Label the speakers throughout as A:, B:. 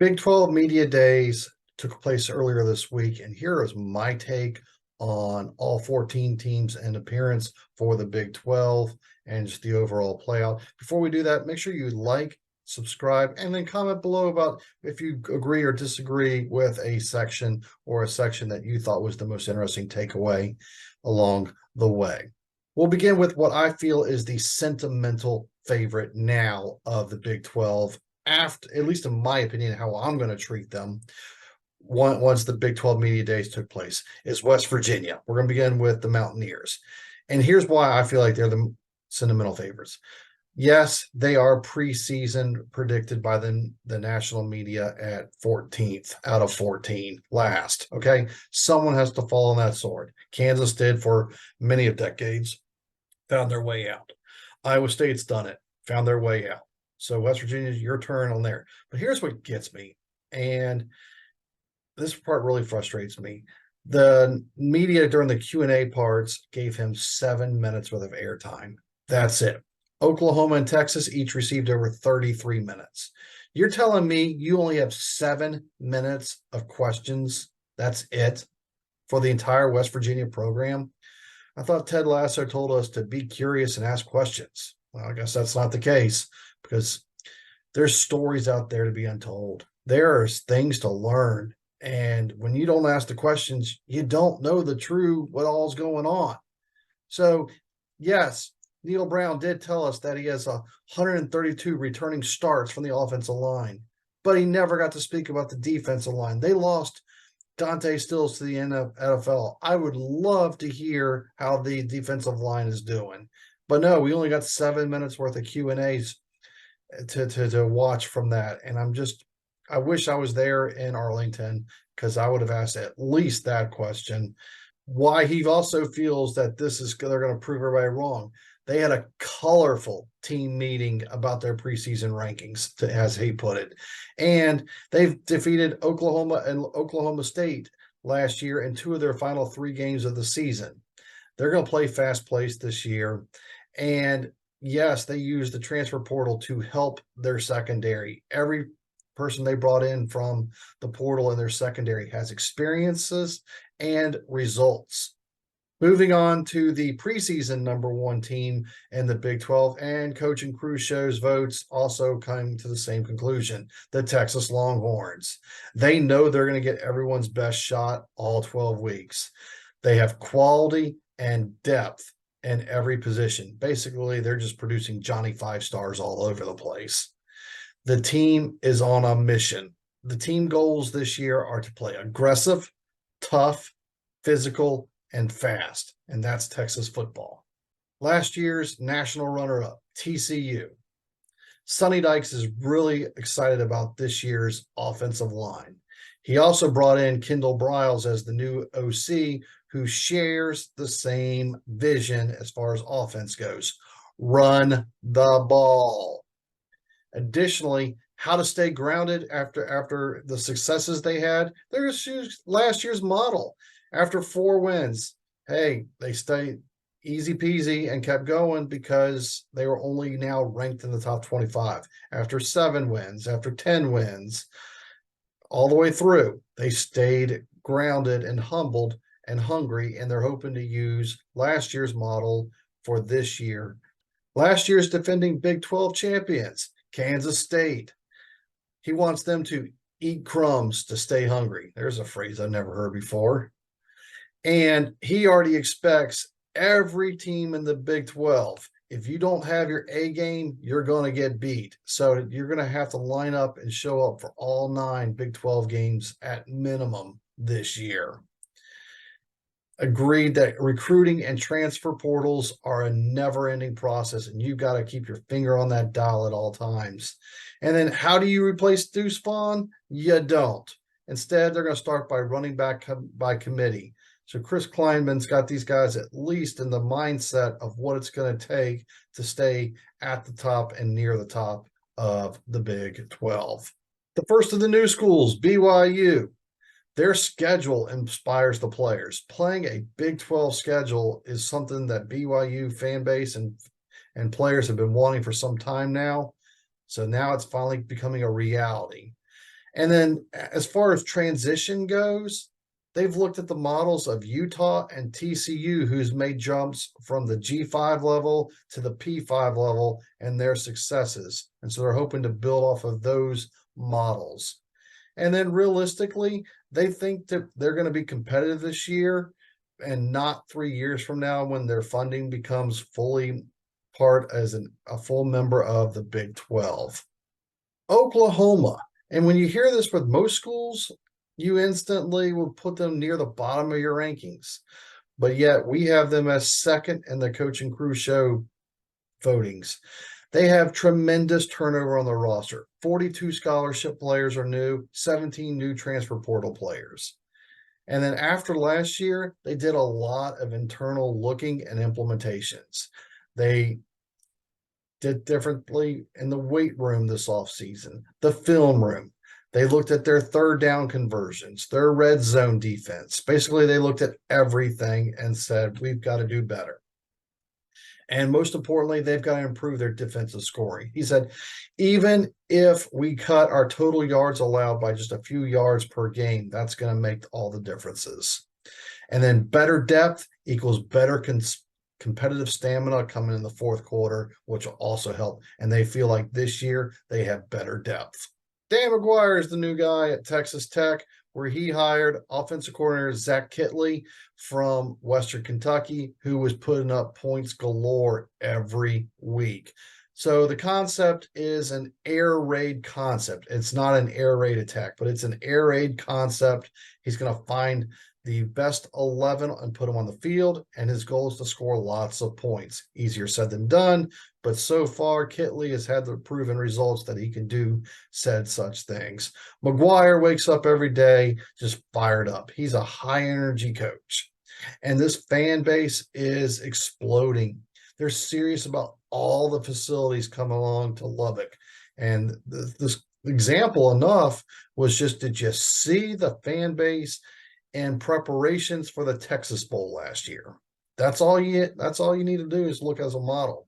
A: Big 12 media days took place earlier this week, and here is my take on all 14 teams and appearance for the Big 12 and just the overall playout. Before we do that, make sure you like, subscribe, and then comment below about if you agree or disagree with a section or a section that you thought was the most interesting takeaway along the way. We'll begin with what I feel is the sentimental favorite now of the Big 12 after, at least in my opinion, how I'm going to treat them once the Big 12 media days took place is West Virginia. We're going to begin with the Mountaineers. And here's why I feel like they're the sentimental favorites. Yes, they are preseason predicted by the national media at 14th out of 14 last. Okay. Someone has to fall on that sword. Kansas did for many of decades, found their way out. Iowa State's done it, found their way out. So West Virginia, your turn on there. But here's what gets me, and this part really frustrates me. The media during the Q&A parts gave him 7 minutes worth of airtime. That's it. Oklahoma and Texas each received over 33 minutes. You're telling me you only have 7 minutes of questions? That's it for the entire West Virginia program? I thought Ted Lasso told us to be curious and ask questions. Well, I guess that's not the case because there's stories out there to be untold. There's things to learn. And when you don't ask the questions, you don't know the true what all's going on. So, yes, Neil Brown did tell us that he has 132 returning starts from the offensive line, but he never got to speak about the defensive line. They lost Dante Stills to the NFL. I would love to hear how the defensive line is doing. But no, we only got 7 minutes worth of Q&As to watch from that. And I wish I was there in Arlington because I would have asked at least that question. Why he also feels that they're going to prove everybody wrong. They had a colorful team meeting about their preseason rankings, as he put it. And they've defeated Oklahoma and Oklahoma State last year in 2 of their final 3 games of the season. They're going to play fast pace this year. And yes, they use the transfer portal to help their secondary. Every person they brought in from the portal in their secondary has experiences and results. Moving on to the preseason number 1 team in the Big 12, and Coach and Crew Show's votes also coming to the same conclusion, the Texas Longhorns. They know they're going to get everyone's best shot all 12 weeks. They have quality and depth in every position. Basically, they're just producing Johnny 5-stars all over the place. The team is on a mission. The team goals this year are to play aggressive, tough, physical, and fast, and that's Texas football. Last year's national runner-up, TCU. Sonny Dykes is really excited about this year's offensive line. He also brought in Kendall Briles as the new OC, who shares the same vision as far as offense goes. Run the ball. Additionally, how to stay grounded after the successes they had. There's last year's model. After 4 wins, hey, they stayed easy peasy and kept going because they were only now ranked in the top 25. After 7 wins, after 10 wins, all the way through, they stayed grounded and humbled and hungry, and they're hoping to use last year's model for this year. Last year's defending Big 12 champions, Kansas State. He wants them to eat crumbs to stay hungry. There's a phrase I've never heard before. And he already expects every team in the Big 12. If you don't have your A game, you're going to get beat. So you're going to have to line up and show up for all 9 Big 12 games at minimum this year. Agreed that recruiting and transfer portals are a never-ending process, and you've got to keep your finger on that dial at all times. And then how do you replace Deuce Vaughn? You don't. Instead, they're going to start by running back by committee. So Chris Kleinman's got these guys at least in the mindset of what it's going to take to stay at the top and near the top of the Big 12. The first of the new schools, BYU. Their schedule inspires the players. Playing a Big 12 schedule is something that BYU fan base and players have been wanting for some time now. So now it's finally becoming a reality. And then as far as transition goes, they've looked at the models of Utah and TCU, who's made jumps from the G5 level to the P5 level and their successes. And so they're hoping to build off of those models. And then realistically, they think that they're going to be competitive this year and not 3 years from now when their funding becomes fully part as a full member of the Big 12. Oklahoma. And when you hear this with most schools, you instantly will put them near the bottom of your rankings. But yet we have them as second in the Coach and Crew Show votings. They have tremendous turnover on the roster. 42 scholarship players are new, 17 new transfer portal players. And then after last year, they did a lot of internal looking and implementations. They did differently in the weight room this offseason, the film room. They looked at their third down conversions, their red zone defense. Basically, they looked at everything and said, we've got to do better. And most importantly, they've got to improve their defensive scoring. He said, even if we cut our total yards allowed by just a few yards per game, that's going to make all the differences. And then better depth equals better competitive stamina coming in the fourth quarter, which will also help. And they feel like this year they have better depth. Dan McGuire is the new guy at Texas Tech, where he hired offensive coordinator Zach Kittley from Western Kentucky, who was putting up points galore every week. So the concept is an air raid concept. It's not an air raid attack, but it's an air raid concept. He's going to find the best 11 and put them on the field, and his goal is to score lots of points. Easier said than done, but so far, Kittley has had the proven results that he can do said such things. McGuire wakes up every day just fired up. He's a high-energy coach, and this fan base is exploding. They're serious about all the facilities coming along to Lubbock, and this example enough was just to just see the fan base and preparations for the Texas Bowl last year. That's all you need to do is look as a model.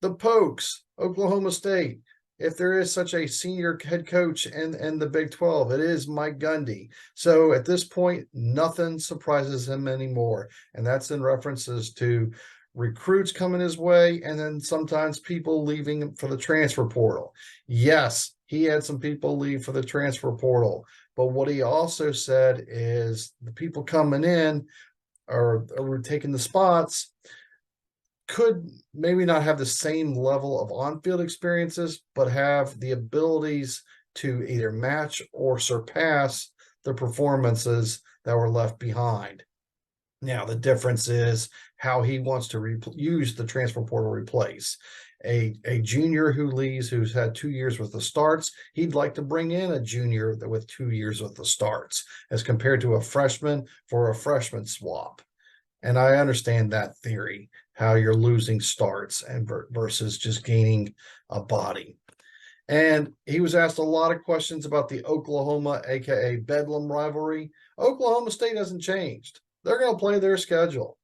A: The Pokes, Oklahoma State. If there is such a senior head coach in the Big 12, it is Mike Gundy. So at this point, nothing surprises him anymore. And that's in references to recruits coming his way and then sometimes people leaving for the transfer portal. Yes, he had some people leave for the transfer portal. But what he also said is the people coming in or taking the spots could maybe not have the same level of on-field experiences, but have the abilities to either match or surpass the performances that were left behind. Now, the difference is how he wants to use the transfer portal replace. A junior who leaves, who's had 2 years with the starts, he'd like to bring in a junior with 2 years with the starts as compared to a freshman for a freshman swap. And I understand that theory, how you're losing starts and versus just gaining a body. And he was asked a lot of questions about the Oklahoma, aka Bedlam rivalry. Oklahoma State hasn't changed. They're going to play their schedule.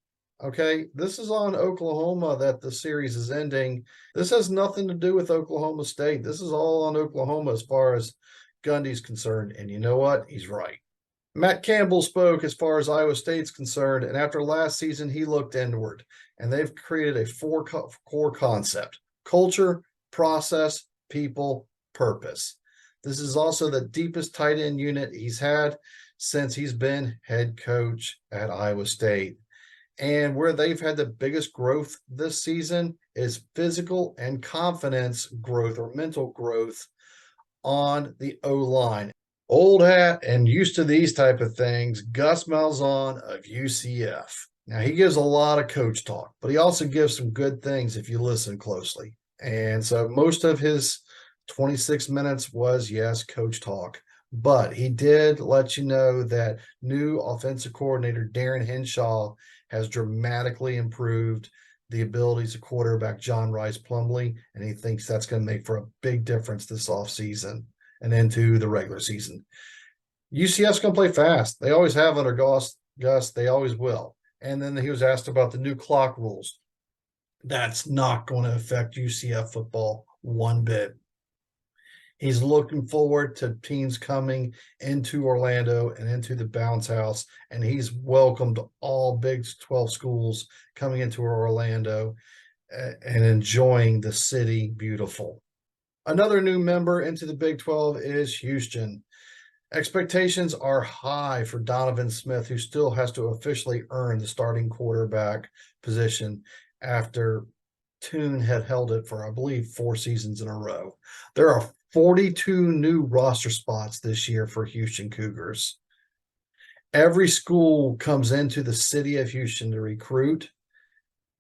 A: Okay, this is on Oklahoma that the series is ending. This has nothing to do with Oklahoma State. This is all on Oklahoma as far as Gundy's concerned. And you know what? He's right. Matt Campbell spoke as far as Iowa State's concerned, and after last season, he looked inward, and they've created a four core concept: culture, process, people, purpose. This is also the deepest tight end unit he's had since he's been head coach at Iowa State. And where they've had the biggest growth this season is physical and confidence growth or mental growth on the O-line. Old hat and used to these type of things, Gus Malzahn of UCF. Now, he gives a lot of coach talk, but he also gives some good things if you listen closely. And so most of his 26 minutes was, yes, coach talk. But he did let you know that new offensive coordinator Darren Henshaw has dramatically improved the abilities of quarterback John Rice Plumlee, and he thinks that's going to make for a big difference this offseason and into the regular season. UCF's going to play fast. They always have under Gus. They always will. And then he was asked about the new clock rules. That's not going to affect UCF football one bit. He's looking forward to teams coming into Orlando and into the bounce house, and he's welcomed all Big 12 schools coming into Orlando and enjoying the city beautiful. Another new member into the Big 12 is Houston. Expectations are high for Donovan Smith, who still has to officially earn the starting quarterback position after Toon had held it for, I believe, 4 seasons in a row. There are 42 new roster spots this year for Houston Cougars. Every school comes into the city of Houston to recruit,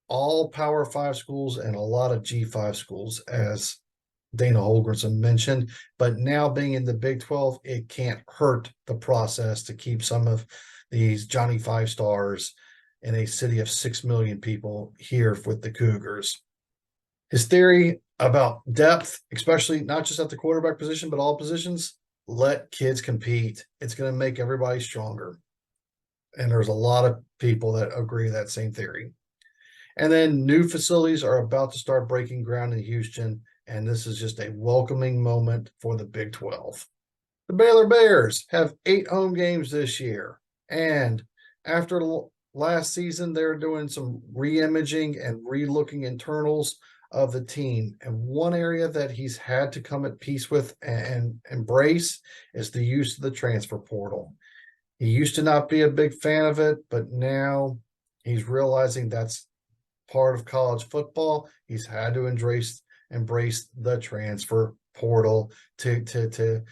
A: all Power 5 schools and a lot of G5 schools, as Dana Holgorsen mentioned. But now being in the Big 12, it can't hurt the process to keep some of these Johnny 5-stars in a city of 6 million people here with the Cougars. His theory about depth, especially not just at the quarterback position, but all positions, let kids compete. It's going to make everybody stronger. And there's a lot of people that agree with that same theory. And then new facilities are about to start breaking ground in Houston, and this is just a welcoming moment for the Big 12. The Baylor Bears have 8 home games this year, and after last season, they're doing some re-imaging and re-looking internals of the team. And one area that he's had to come at peace with and embrace is the use of the transfer portal. He used to not be a big fan of it, but now he's realizing that's part of college football. He's had to embrace the transfer portal to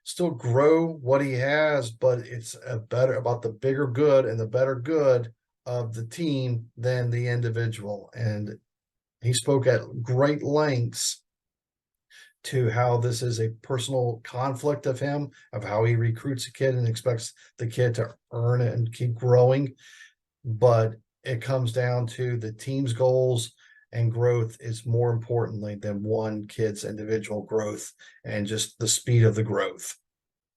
A: still grow what he has, but it's about the bigger good and the better good of the team than the individual. And he spoke at great lengths to how this is a personal conflict of him, of how he recruits a kid and expects the kid to earn it and keep growing. But it comes down to the team's goals, and growth is more importantly than one kid's individual growth and just the speed of the growth.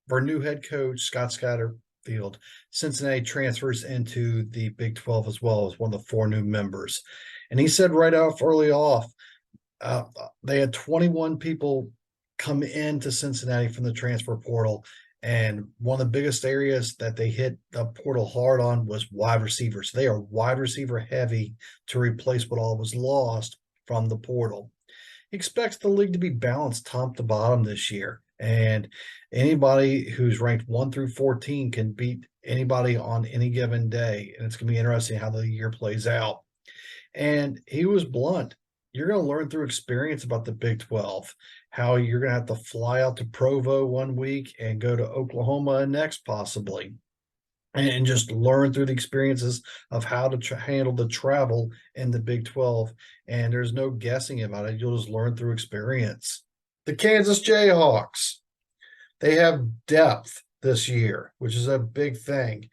A: For new head coach Scott Satterfield, Cincinnati transfers into the Big 12 as well as one of the 4 new members. And he said right off early off, they had 21 people come into Cincinnati from the transfer portal. And one of the biggest areas that they hit the portal hard on was wide receivers. They are wide receiver heavy to replace what all was lost from the portal. He expects the league to be balanced top to bottom this year. And anybody who's ranked 1 through 14 can beat anybody on any given day. And it's going to be interesting how the year plays out. And he was blunt. You're going to learn through experience about the Big 12, how you're going to have to fly out to Provo one week and go to Oklahoma next, possibly, and just learn through the experiences of how to handle the travel in the Big 12. And there's no guessing about it. You'll just learn through experience. The Kansas Jayhawks, they have depth this year, which is a big thing.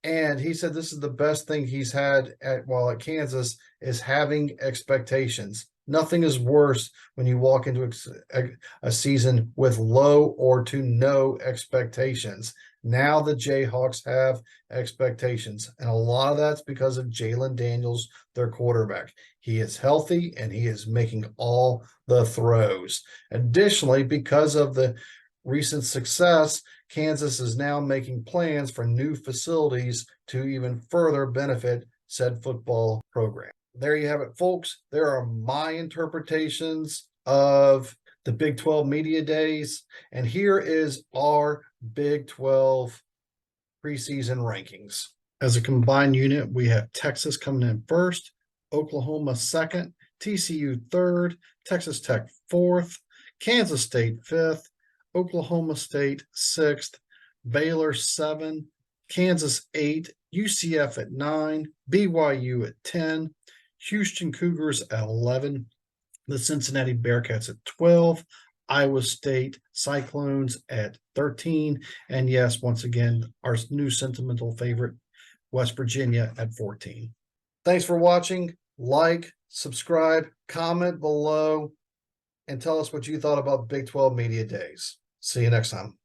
A: And he said this is the best thing he's had while at Kansas is having expectations. Nothing is worse when you walk into a season with low or to no expectations. Now the Jayhawks have expectations, and a lot of that's because of Jalen Daniels, their quarterback. He is healthy, and he is making all the throws. Additionally, because of the recent success, Kansas is now making plans for new facilities to even further benefit said football program. There you have it, folks. There are my interpretations of the Big 12 Media Days, and here is our Big 12 preseason rankings. As a combined unit, we have Texas coming in first, Oklahoma second, TCU third, Texas Tech fourth, Kansas State fifth, Oklahoma State 6th, Baylor 7, Kansas 8, UCF at 9, BYU at 10, Houston Cougars at 11, the Cincinnati Bearcats at 12, Iowa State Cyclones at 13, and yes, once again, our new sentimental favorite, West Virginia at 14. Thanks for watching. Like, subscribe, comment below, and tell us what you thought about Big 12 Media Days. See you next time.